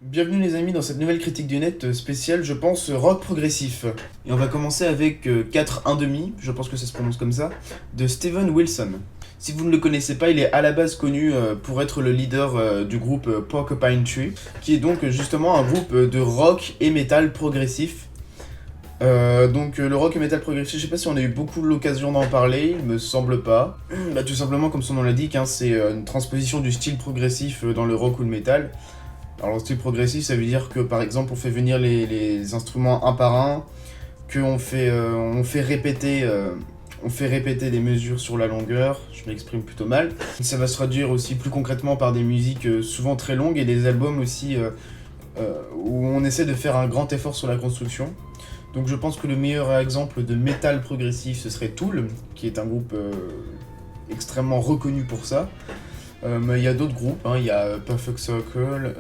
Bienvenue les amis dans cette nouvelle critique du net spéciale, je pense, rock progressif. Et on va commencer avec 4 1/2, je pense que ça se prononce comme ça, de Steven Wilson. Si vous ne le connaissez pas, il est à la base connu pour être le leader du groupe Porcupine Tree, qui est donc justement un groupe de rock et metal progressif. Le rock et metal progressif, je sais pas si on a eu beaucoup l'occasion d'en parler, il me semble pas. Tout simplement comme son nom l'indique, c'est une transposition du style progressif dans le rock ou le metal. Alors le style progressif, ça veut dire que par exemple on fait venir les instruments un par un, qu'on fait, on fait répéter des mesures sur la longueur, je m'exprime plutôt mal. Ça va se traduire aussi plus concrètement par des musiques souvent très longues et des albums aussi où on essaie de faire un grand effort sur la construction. Donc je pense que le meilleur exemple de métal progressif ce serait Tool, qui est un groupe extrêmement reconnu pour ça. Mais il y a d'autres groupes, il y a Perfect Circle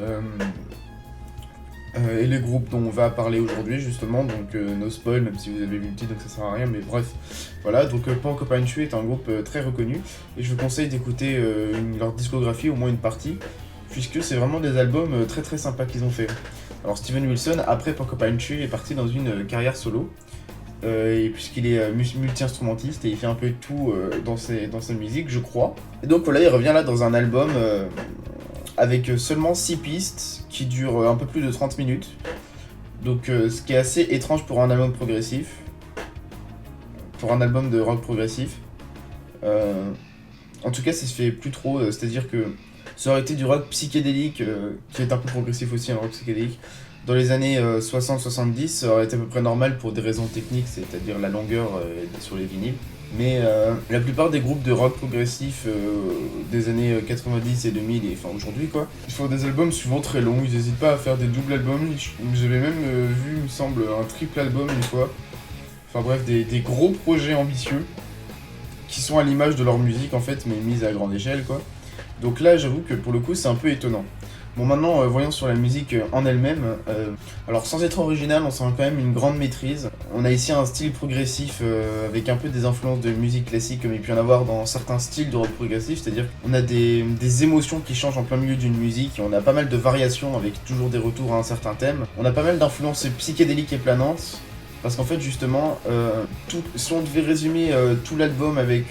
et les groupes dont on va parler aujourd'hui justement, donc no spoil même si vous avez vu le titre donc ça sert à rien, mais bref, voilà, donc Porcupine Tree est un groupe très reconnu et je vous conseille d'écouter leur discographie, au moins une partie, puisque c'est vraiment des albums très très sympas qu'ils ont fait. Alors Steven Wilson, après Porcupine Tree, est parti dans une carrière solo, et puisqu'il est multi-instrumentiste et il fait un peu de tout dans sa musique, je crois. Et donc voilà, il revient là dans un album avec seulement 6 pistes qui durent un peu plus de 30 minutes. Donc ce qui est assez étrange pour un album progressif, pour un album de rock progressif. En tout cas, ça se fait plus trop, c'est-à-dire que ça aurait été du rock psychédélique, qui est un peu progressif aussi, un rock psychédélique. Dans les années 60-70, ça aurait été à peu près normal pour des raisons techniques, c'est-à-dire la longueur sur les vinyles. Mais la plupart des groupes de rock progressif des années 90 et 2000, et enfin aujourd'hui quoi, ils font des albums souvent très longs, ils n'hésitent pas à faire des doubles albums. J'avais même vu, il me semble, un triple album une fois. Enfin bref, des gros projets ambitieux qui sont à l'image de leur musique en fait, mais mise à grande échelle quoi. Donc là, j'avoue que pour le coup, c'est un peu étonnant. Bon, maintenant, voyons sur la musique en elle-même. Alors, sans être original, on sent quand même une grande maîtrise. On a ici un style progressif avec un peu des influences de musique classique, comme il peut y en avoir dans certains styles de rock progressif, c'est-à-dire qu'on a des émotions qui changent en plein milieu d'une musique, et on a pas mal de variations avec toujours des retours à un certain thème. On a pas mal d'influences psychédéliques et planantes, parce qu'en fait, justement, si on devait résumer tout l'album avec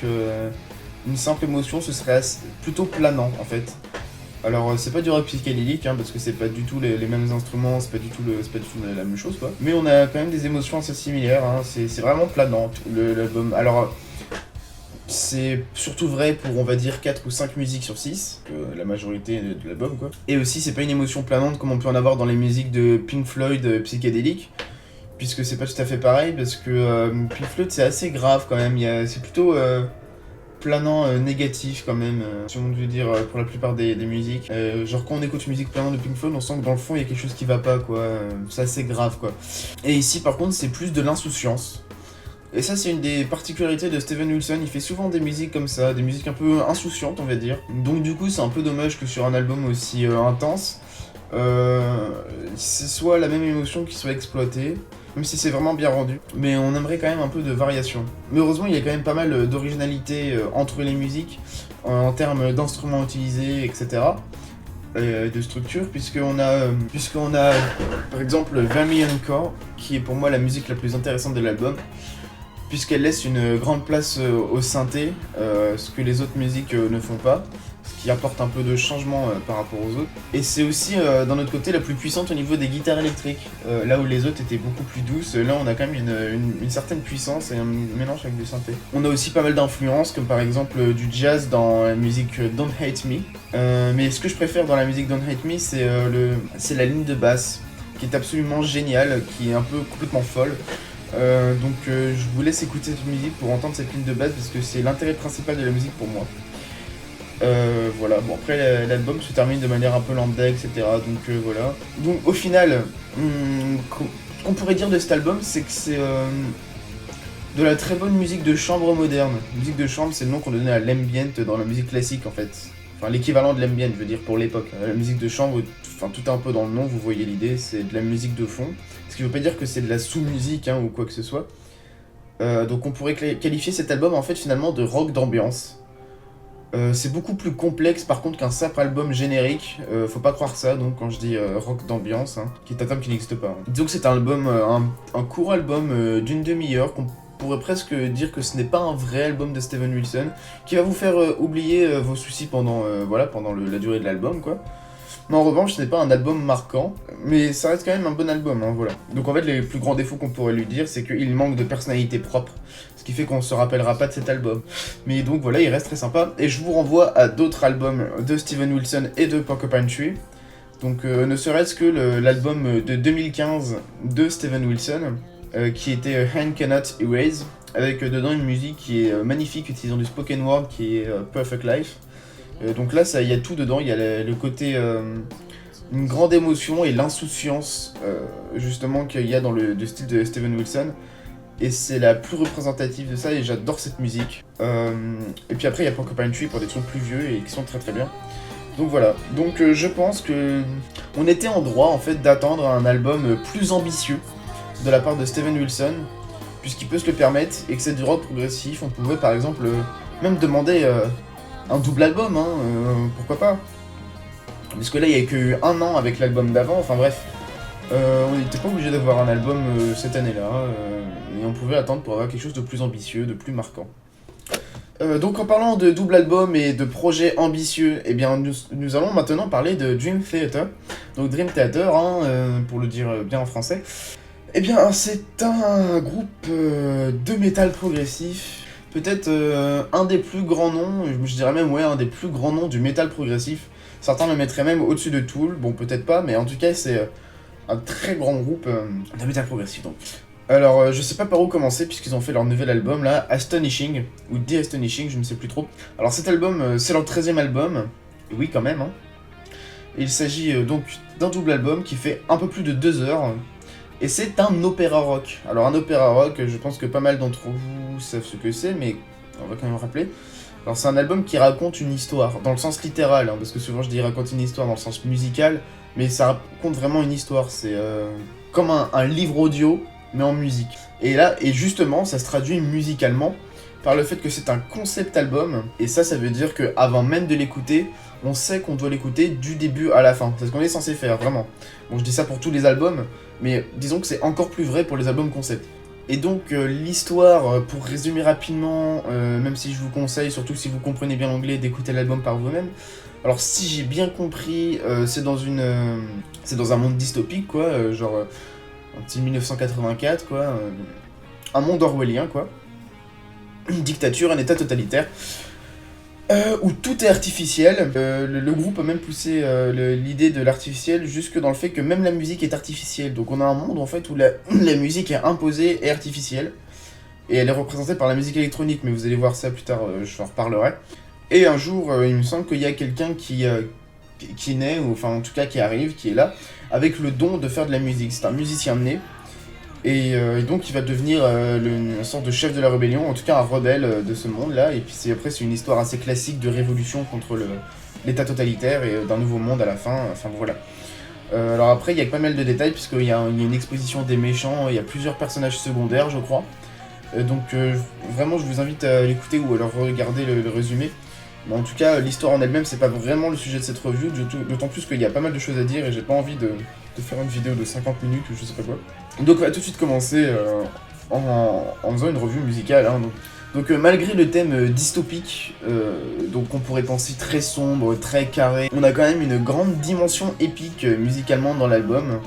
une simple émotion, ce serait plutôt planant en fait. Alors c'est pas du rock psychédélique parce que c'est pas du tout les mêmes instruments, c'est pas du tout la même chose quoi. Mais on a quand même des émotions assez similaires, c'est vraiment planant l'album. Alors c'est surtout vrai pour on va dire 4 ou 5 musiques sur 6, la majorité de l'album quoi. Et aussi c'est pas une émotion planante comme on peut en avoir dans les musiques de Pink Floyd psychédéliques, puisque c'est pas tout à fait pareil, parce que Pink Floyd c'est assez grave quand même, c'est plutôt planant négatif quand même, si on veut dire pour la plupart des musiques. Genre quand on écoute une musique planante de Pink Floyd, on sent que dans le fond il y a quelque chose qui va pas quoi, c'est assez grave quoi. Et ici par contre c'est plus de l'insouciance. Et ça c'est une des particularités de Steven Wilson, il fait souvent des musiques comme ça, des musiques un peu insouciantes on va dire. Donc du coup c'est un peu dommage que sur un album aussi intense, ce soit la même émotion qui soit exploitée, même si c'est vraiment bien rendu. Mais on aimerait quand même un peu de variation. Mais heureusement, il y a quand même pas mal d'originalité entre les musiques, en termes d'instruments utilisés, etc. De structure, puisqu'on a par exemple Vermilion Core, qui est pour moi la musique la plus intéressante de l'album, puisqu'elle laisse une grande place au synthé, ce que les autres musiques ne font pas, ce qui apporte un peu de changement par rapport aux autres. Et c'est aussi d'un autre côté la plus puissante au niveau des guitares électriques, là où les autres étaient beaucoup plus douces, là on a quand même une certaine puissance et un mélange avec du synthé. On a aussi pas mal d'influences, comme par exemple du jazz dans la musique Don't Hate Me, mais ce que je préfère dans la musique Don't Hate Me c'est la ligne de basse, qui est absolument géniale, qui est un peu complètement folle. Je vous laisse écouter cette musique pour entendre cette ligne de basse parce que c'est l'intérêt principal de la musique pour moi. Voilà, bon après l'album se termine de manière un peu lambda, etc. Voilà. Donc au final, ce qu'on pourrait dire de cet album, c'est que c'est de la très bonne musique de chambre moderne. Musique de chambre, c'est le nom qu'on donnait à l'ambient dans la musique classique en fait. Enfin l'équivalent de l'ambient, je veux dire pour l'époque. La musique de chambre, enfin tout est un peu dans le nom, vous voyez l'idée, c'est de la musique de fond. Ce qui veut pas dire que c'est de la sous-musique ou quoi que ce soit. Donc on pourrait qualifier cet album en fait finalement de rock d'ambiance. C'est beaucoup plus complexe par contre qu'un simple album générique, faut pas croire ça donc quand je dis rock d'ambiance, hein, qui est un terme qui n'existe pas. Hein. Disons que c'est un album, un court album d'une demi-heure qu'on pourrait presque dire que ce n'est pas un vrai album de Steven Wilson, qui va vous faire oublier vos soucis pendant, pendant la durée de l'album quoi. Mais en revanche, ce n'est pas un album marquant, mais ça reste quand même un bon album, hein, voilà. Donc en fait, les plus grands défauts qu'on pourrait lui dire, c'est qu'il manque de personnalité propre, ce qui fait qu'on se rappellera pas de cet album. Mais donc voilà, il reste très sympa, et je vous renvoie à d'autres albums de Steven Wilson et de Porcupine Tree. Donc ne serait-ce que l'album de 2015 de Steven Wilson, qui était Hand Cannot Erase, avec dedans une musique qui est magnifique, utilisant du spoken word, qui est Perfect Life. Donc là, il y a tout dedans, il y a le côté, une grande émotion et l'insouciance, justement, qu'il y a dans le style de Steven Wilson. Et c'est la plus représentative de ça, et j'adore cette musique. Et puis après, il y a Porcupine Tree pour des sons plus vieux et qui sont très très bien. Donc voilà, donc je pense que on était en droit, en fait, d'attendre un album plus ambitieux de la part de Steven Wilson, puisqu'il peut se le permettre, et que c'est du rock progressif. On pouvait par exemple même demander... un double album, hein, pourquoi pas. Parce que là, il n'y a que un an avec l'album d'avant, enfin bref. On n'était pas obligé d'avoir un album cette année-là, et on pouvait attendre pour avoir quelque chose de plus ambitieux, de plus marquant. Donc en parlant de double album et de projets ambitieux, eh bien nous allons maintenant parler de Dream Theater. Donc Dream Theater, hein, pour le dire bien en français. Eh bien c'est un groupe de métal progressif. Peut-être un des plus grands noms, je dirais même un des plus grands noms du métal progressif. Certains le mettraient même au-dessus de Tool, bon peut-être pas, mais en tout cas c'est un très grand groupe de métal progressif donc. Alors je sais pas par où commencer puisqu'ils ont fait leur nouvel album là, Astonishing, ou The Astonishing, je ne sais plus trop. Alors cet album, c'est leur 13e album, et oui quand même, hein. Il s'agit donc d'un double album qui fait un peu plus de 2 heures. Et c'est un opéra rock. Alors un opéra rock, je pense que pas mal d'entre vous savent ce que c'est, mais on va quand même rappeler. Alors c'est un album qui raconte une histoire, dans le sens littéral, hein, parce que souvent je dis raconte une histoire dans le sens musical, mais ça raconte vraiment une histoire, c'est comme un livre audio, mais en musique. Et là, et justement, ça se traduit musicalement par le fait que c'est un concept album, et ça veut dire qu'avant même de l'écouter, on sait qu'on doit l'écouter du début à la fin. C'est ce qu'on est censé faire, vraiment. Bon, je dis ça pour tous les albums, mais disons que c'est encore plus vrai pour les albums concept. Et donc l'histoire, pour résumer rapidement, même si je vous conseille, surtout si vous comprenez bien l'anglais, d'écouter l'album par vous-même. Alors si j'ai bien compris, c'est dans un monde dystopique, quoi, genre un petit 1984, quoi, un monde orwellien, quoi. Une dictature, un état totalitaire. Où tout est artificiel. Le groupe a même poussé l'idée de l'artificiel jusque dans le fait que même la musique est artificielle. Donc on a un monde en fait où la musique est imposée et artificielle. Et elle est représentée par la musique électronique, mais vous allez voir ça plus tard, je en reparlerai. Et un jour, il me semble qu'il y a quelqu'un qui naît, ou enfin en tout cas qui arrive, qui est là, avec le don de faire de la musique. C'est un musicien né. Et donc il va devenir une sorte de chef de la rébellion, en tout cas un rebelle de ce monde-là. Et puis après c'est une histoire assez classique de révolution contre l'état totalitaire et d'un nouveau monde à la fin. Enfin voilà. Alors après il y a pas mal de détails puisqu'il y a une exposition des méchants, il y a plusieurs personnages secondaires je crois. Donc vraiment je vous invite à l'écouter ou à leur regarder le résumé. Mais en tout cas l'histoire en elle-même c'est pas vraiment le sujet de cette review, d'autant plus qu'il y a pas mal de choses à dire et j'ai pas envie de faire une vidéo de 50 minutes ou je sais pas quoi. Donc on va tout de suite commencer en faisant une revue musicale. Hein, donc malgré le thème dystopique, donc on pourrait penser très sombre, très carré, on a quand même une grande dimension épique musicalement dans l'album.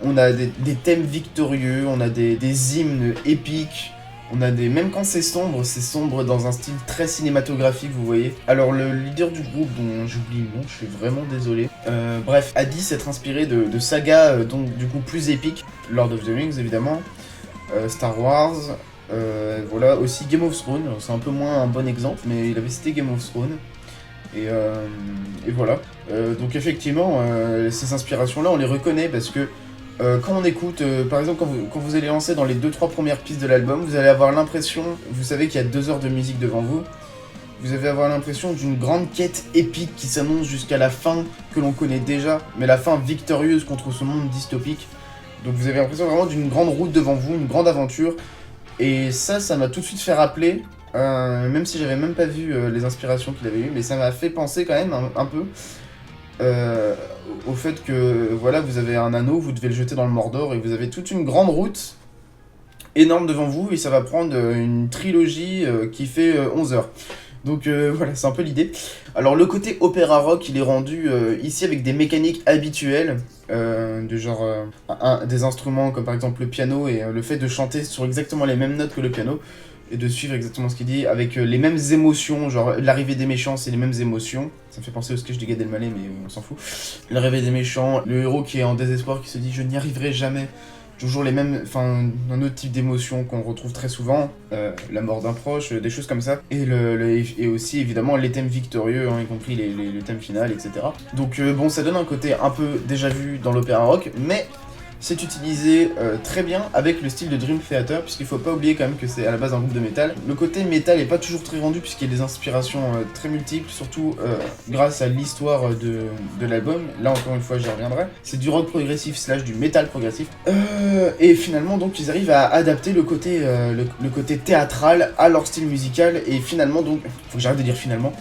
On a des thèmes victorieux, on a des hymnes épiques. On a même quand c'est sombre dans un style très cinématographique, vous voyez. Alors le leader du groupe, dont j'oublie le nom, je suis vraiment désolé. Bref, a dit s'être inspiré de sagas donc du coup plus épiques, Lord of the Rings évidemment, Star Wars, voilà, aussi Game of Thrones, c'est un peu moins un bon exemple, mais il avait cité Game of Thrones. Et voilà. Donc effectivement, ces inspirations-là, on les reconnaît parce que quand on écoute, par exemple quand vous allez lancer dans les 2-3 premières pistes de l'album, vous allez avoir l'impression, vous savez qu'il y a 2 heures de musique devant vous, vous allez avoir l'impression d'une grande quête épique qui s'annonce jusqu'à la fin que l'on connaît déjà, mais la fin victorieuse contre ce monde dystopique. Donc vous avez l'impression vraiment d'une grande route devant vous, une grande aventure, et ça m'a tout de suite fait rappeler même si j'avais même pas vu les inspirations qu'il avait eues, mais ça m'a fait penser quand même un peu au fait que voilà, vous avez un anneau, vous devez le jeter dans le Mordor et vous avez toute une grande route énorme devant vous et ça va prendre une trilogie qui fait 11 heures. Donc voilà, c'est un peu l'idée. Alors le côté opéra rock, il est rendu ici avec des mécaniques habituelles, du genre des instruments comme par exemple le piano et le fait de chanter sur exactement les mêmes notes que le piano et de suivre exactement ce qu'il dit avec les mêmes émotions, genre l'arrivée des méchants c'est les mêmes émotions. Ça me fait penser au sketch de Gad Elmaleh mais on s'en fout. L'arrivée des méchants, le héros qui est en désespoir qui se dit je n'y arriverai jamais. Toujours les mêmes, enfin, un autre type d'émotion qu'on retrouve très souvent, la mort d'un proche, des choses comme ça. Et aussi, évidemment, les thèmes victorieux, hein, y compris le thème final, etc. Donc, bon, ça donne un côté un peu déjà vu dans l'opéra rock, mais c'est utilisé très bien avec le style de Dream Theater, puisqu'il faut pas oublier quand même que c'est à la base un groupe de métal. Le côté métal est pas toujours très rendu, puisqu'il y a des inspirations très multiples, surtout grâce à l'histoire de l'album. Là, encore une fois, j'y reviendrai. C'est du rock progressif / du métal progressif. Et finalement, donc, ils arrivent à adapter le côté théâtral à leur style musical, et finalement, donc, faut que j'arrête de dire finalement,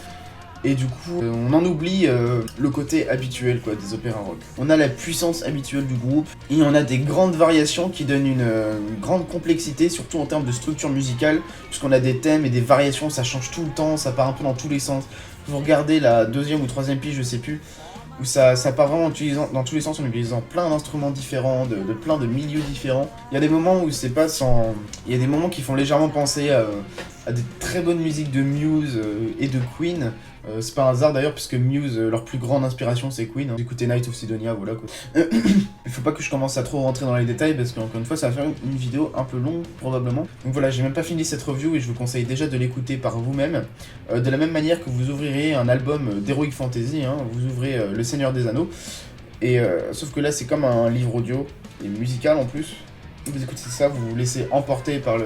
et du coup, on en oublie le côté habituel quoi, des opéras rock. On a la puissance habituelle du groupe, et on a des grandes variations qui donnent une grande complexité, surtout en termes de structure musicale, puisqu'on a des thèmes et des variations, ça change tout le temps, ça part un peu dans tous les sens. Vous regardez la deuxième ou troisième piste, je sais plus, où ça part vraiment dans tous les sens en utilisant plein d'instruments différents, de plein de milieux différents. Il y a des moments où c'est pas sans... Il y a des moments qui font légèrement penser à des très bonnes musiques de Muse et de Queen. C'est pas un hasard d'ailleurs, puisque Muse, leur plus grande inspiration c'est Queen. Hein. Écoutez Night of Sidonia, voilà quoi. Il faut pas que je commence à trop rentrer dans les détails, parce qu'encore une fois ça va faire une vidéo un peu longue probablement. Donc voilà, j'ai même pas fini cette review et je vous conseille déjà de l'écouter par vous-même. De la même manière que vous ouvrirez un album d'Heroic Fantasy, hein, vous ouvrez Le Seigneur des Anneaux. Et sauf que là c'est comme un livre audio, et musical en plus. Vous écoutez ça, vous vous laissez emporter par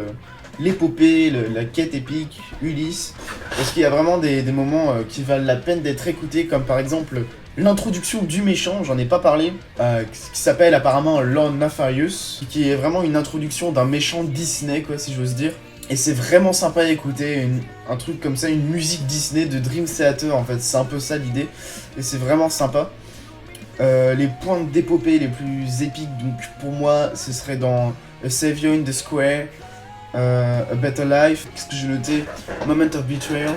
l'épopée, la quête épique, Ulysse, parce qu'il y a vraiment des moments qui valent la peine d'être écoutés, comme par exemple l'introduction du méchant, j'en ai pas parlé, qui s'appelle apparemment Lord Nefarious, qui est vraiment une introduction d'un méchant Disney, quoi, si j'ose dire. Et c'est vraiment sympa à écouter, un truc comme ça, une musique Disney de Dream Theater, en fait, c'est un peu ça l'idée, et c'est vraiment sympa. Les points d'épopée les plus épiques, donc pour moi, ce serait dans A Savior in the Square, A Better Life, qu'est-ce que j'ai noté, Moment of Betrayal.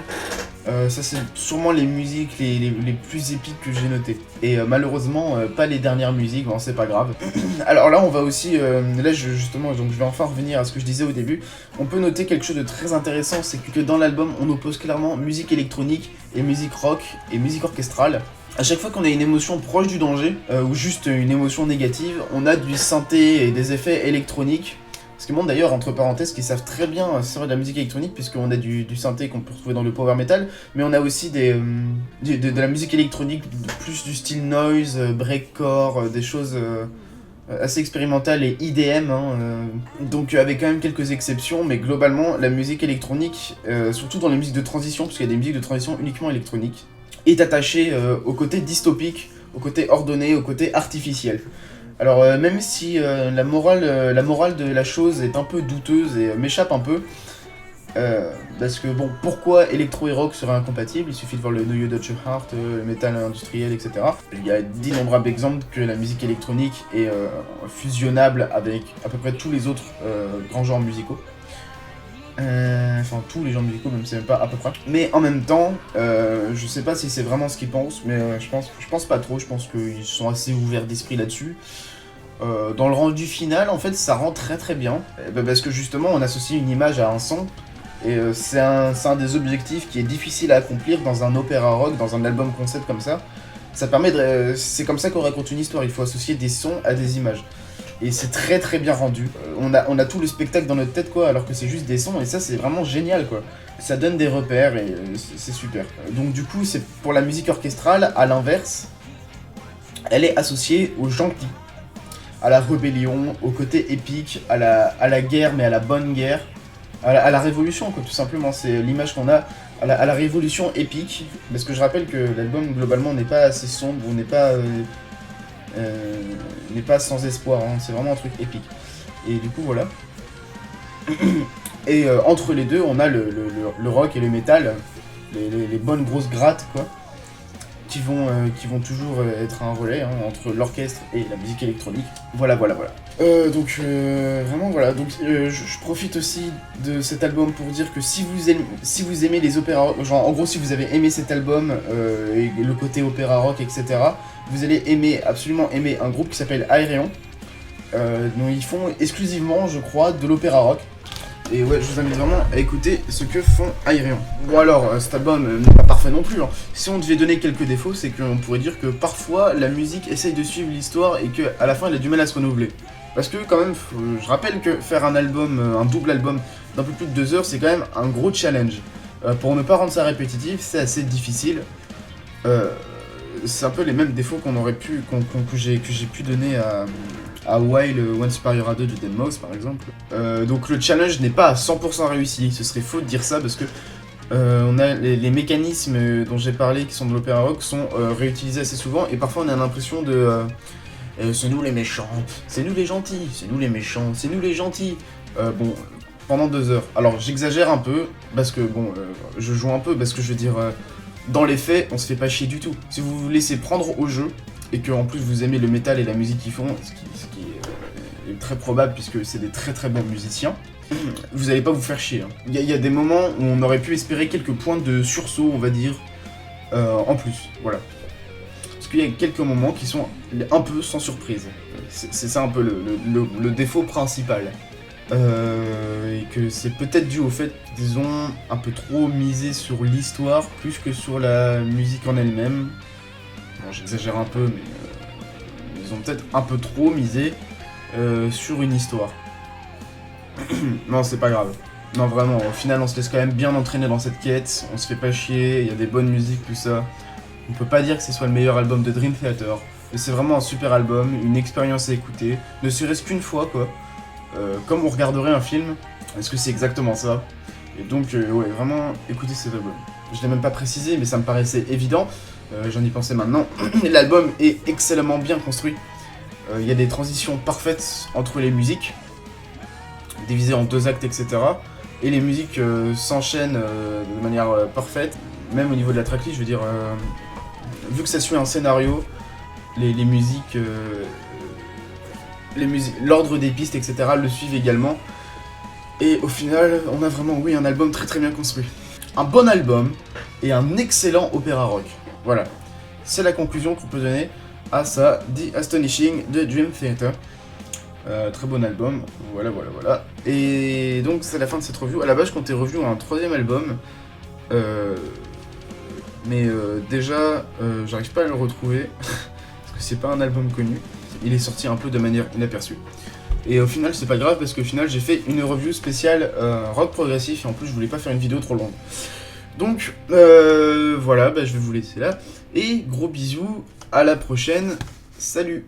Ça c'est sûrement les musiques les plus épiques que j'ai notées. Et malheureusement pas les dernières musiques, bon c'est pas grave. Alors là on va aussi, là justement donc je vais enfin revenir à ce que je disais au début. On peut noter quelque chose de très intéressant, c'est que dans l'album on oppose clairement musique électronique et musique rock et musique orchestrale. À chaque fois qu'on a une émotion proche du danger, ou juste une émotion négative, on a du synthé et des effets électroniques. Ce qui montre d'ailleurs, entre parenthèses, qu'ils savent très bien servir de la musique électronique, puisqu'on a du synthé qu'on peut retrouver dans le power metal, mais on a aussi de la musique électronique, plus du style noise, breakcore, des choses assez expérimentales et IDM, hein, donc avec quand même quelques exceptions, mais globalement, la musique électronique, surtout dans les musiques de transition, parce qu'il y a des musiques de transition uniquement électroniques, est attachée au côté dystopique, au côté ordonné, au côté artificiel. Alors même si la morale de la chose est un peu douteuse et m'échappe un peu, parce que bon, pourquoi électro et rock seraient incompatibles? Il suffit de voir le Know Your Deutsche Heart, le métal industriel, etc. Il y a d'innombrables exemples que la musique électronique est fusionnable avec à peu près tous les autres grands genres musicaux. Enfin tous les genres musicaux, même si c'est même pas à peu près. Mais en même temps, je sais pas si c'est vraiment ce qu'ils pensent, mais je pense pas trop, je pense qu'ils sont assez ouverts d'esprit là-dessus. Dans le rendu final, en fait, ça rend très très bien, parce que justement, on associe une image à un son, et c'est un des objectifs qui est difficile à accomplir dans un opéra rock, dans un album concept comme ça. Ça permet c'est comme ça qu'on raconte une histoire, il faut associer des sons à des images. Et c'est très très bien rendu. On a tout le spectacle dans notre tête, quoi, alors que c'est juste des sons, et ça c'est vraiment génial, quoi. Ça donne des repères, et c'est super. Donc du coup, c'est pour la musique orchestrale, à l'inverse, elle est associée aux gentils, à la rébellion, au côté épique, à la guerre, mais à la bonne guerre, à la révolution, quoi, tout simplement. C'est l'image qu'on a à la révolution épique, parce que je rappelle que l'album, globalement, n'est pas assez sombre, ou n'est pas sans espoir, hein. C'est vraiment un truc épique. Et du coup, voilà. Et entre les deux, on a le rock et le métal, les bonnes grosses grattes, quoi, qui vont toujours être un relais hein, entre l'orchestre et la musique électronique. Voilà. Vraiment voilà, donc je profite aussi de cet album pour dire que si vous aimez les opéras rock, genre en gros si vous avez aimé cet album et le côté opéra rock, etc., vous allez absolument aimer un groupe qui s'appelle Ayreon, dont ils font exclusivement, je crois, de l'opéra rock. Et ouais, je vous invite vraiment à écouter ce que font Ayreon. Bon alors, cet album n'est pas parfait non plus. Hein. Si on devait donner quelques défauts, c'est qu'on pourrait dire que parfois la musique essaye de suivre l'histoire et qu'à la fin elle a du mal à se renouveler. Parce que quand même, je rappelle que faire un album, un double album d'un peu plus de 2 heures, c'est quand même un gros challenge. Pour ne pas rendre ça répétitif, c'est assez difficile. C'est un peu les mêmes défauts que j'ai pu donner à While One Super Hero 2 du Deadmau5 par exemple. Donc le challenge n'est pas à 100% réussi, ce serait faux de dire ça parce que on a les mécanismes dont j'ai parlé qui sont de l'opéra rock sont réutilisés assez souvent et parfois on a l'impression de c'est nous les méchants, c'est nous les gentils, c'est nous les méchants, c'est nous les gentils. Bon, pendant 2 heures. Alors j'exagère un peu parce que bon, je joue un peu parce que je veux dire dans les faits, on se fait pas chier du tout. Si vous vous laissez prendre au jeu et que en plus vous aimez le métal et la musique qu'ils font, ce qui est très probable puisque c'est des très très bons musiciens, vous allez pas vous faire chier. Hein. Il y a des moments où on aurait pu espérer quelques points de sursaut, on va dire, en plus, voilà. Parce qu'il y a quelques moments qui sont un peu sans surprise. C'est ça un peu le défaut principal. Et que c'est peut-être dû au fait qu'ils ont un peu trop misé sur l'histoire plus que sur la musique en elle-même. Bon, j'exagère un peu, mais ils ont peut-être un peu trop misé sur une histoire. Non, c'est pas grave. Non, vraiment, au final, on se laisse quand même bien entraîner dans cette quête, on se fait pas chier, il y a des bonnes musiques, tout ça. On peut pas dire que ce soit le meilleur album de Dream Theater, mais c'est vraiment un super album, une expérience à écouter, ne serait-ce qu'une fois, quoi. Comme on regarderait un film, est-ce que c'est exactement ça? Et donc, ouais, vraiment, écoutez cet album. Je l'ai même pas précisé, mais ça me paraissait évident, j'en y pensais maintenant. L'album est excellemment bien construit. Il y a des transitions parfaites entre les musiques, divisées en 2 actes, etc. Et les musiques s'enchaînent de manière parfaite, même au niveau de la tracklist, je veux dire, vu que ça suit un scénario, les musiques... l'ordre des pistes, etc. le suivent également. Et au final, on a vraiment, oui, un album très très bien construit. Un bon album et un excellent opéra rock. Voilà. C'est la conclusion qu'on peut donner à ça, The Astonishing de Dream Theater. Très bon album, voilà. Et donc c'est la fin de cette review. À la base, je comptais review un 3ème album. Mais déjà, j'arrive pas à le retrouver. Parce que c'est pas un album connu. Il est sorti un peu de manière inaperçue. Et au final, c'est pas grave parce qu'au final, j'ai fait une review spéciale rock progressif et en plus, je voulais pas faire une vidéo trop longue. Donc, voilà, je vais vous laisser là. Et gros bisous, à la prochaine, salut!